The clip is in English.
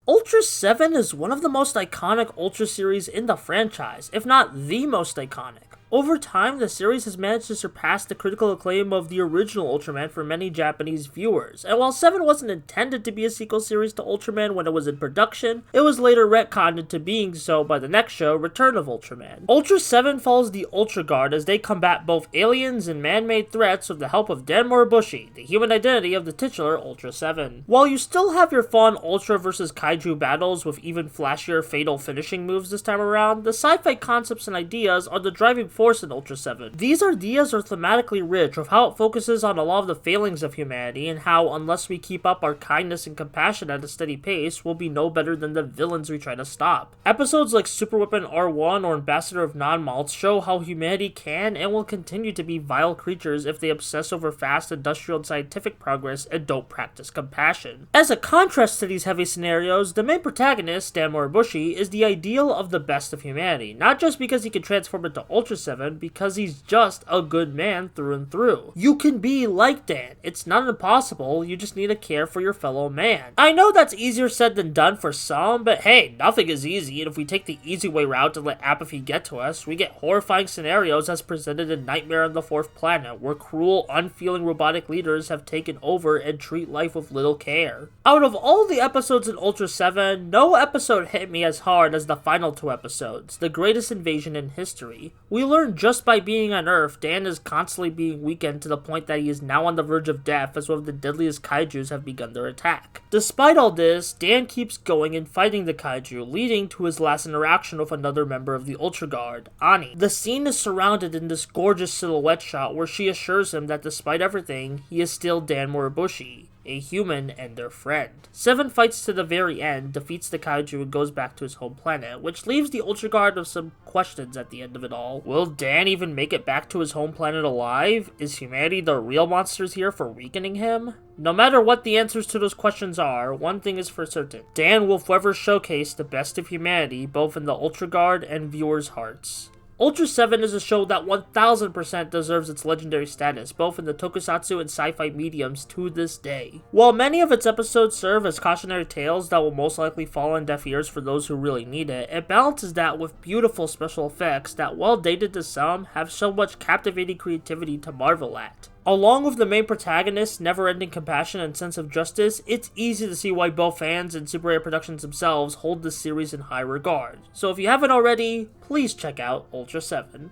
Ultraseven is one of the most iconic Ultra series in the franchise, if not the most iconic. Over time, the series has managed to surpass the critical acclaim of the original Ultraman for many Japanese viewers, and while 7 wasn't intended to be a sequel series to Ultraman when it was in production, it was later retconned into being so by the next show, Return of Ultraman. Ultra 7 follows the Ultra Guard as they combat both aliens and man-made threats with the help of Dan Moribushi, the human identity of the titular Ultra 7. While you still have your fun Ultra vs Kaiju battles with even flashier fatal finishing moves this time around, the sci-fi concepts and ideas are the driving force in Ultra 7. These ideas are thematically rich with how it focuses on a lot of the failings of humanity and how, unless we keep up our kindness and compassion at a steady pace, we'll be no better than the villains we try to stop. Episodes like Super Weapon R1 or Ambassador of Non-Malts show how humanity can and will continue to be vile creatures if they obsess over fast industrial and scientific progress and don't practice compassion. As a contrast to these heavy scenarios, the main protagonist, Dan Moribushi, is the ideal of the best of humanity, not just because he can transform into Ultra 7, because he's just a good man through and through. You can be like Dan. It's not impossible, you just need to care for your fellow man. I know that's easier said than done for some, but hey, nothing is easy, and if we take the easy way route and let apathy get to us, we get horrifying scenarios as presented in Nightmare on the Fourth Planet, where cruel, unfeeling robotic leaders have taken over and treat life with little care. Out of all the episodes in Ultra 7, no episode hit me as hard as the final 2 episodes, the greatest invasion in history. We learn just by being on Earth, Dan is constantly being weakened to the point that he is now on the verge of death as one of the deadliest kaijus have begun their attack. Despite all this, Dan keeps going and fighting the kaiju, leading to his last interaction with another member of the Ultra Guard, Ani. The scene is surrounded in this gorgeous silhouette shot where she assures him that despite everything, he is still Dan Moribushi, a human and their friend. 7 fights to the very end, defeats the kaiju, and goes back to his home planet, which leaves the Ultra Guard with some questions at the end of it all. Will Dan even make it back to his home planet alive? Is humanity the real monsters here for weakening him? No matter what the answers to those questions are, one thing is for certain. Dan will forever showcase the best of humanity, both in the Ultra Guard and viewers' hearts. Ultra 7 is a show that 1000% deserves its legendary status, both in the tokusatsu and sci-fi mediums to this day. While many of its episodes serve as cautionary tales that will most likely fall on deaf ears for those who really need it, it balances that with beautiful special effects that, while dated to some, have so much captivating creativity to marvel at. Along with the main protagonist's never-ending compassion and sense of justice, it's easy to see why both fans and Super 8 Productions themselves hold this series in high regard. So if you haven't already, please check out Ultra 7.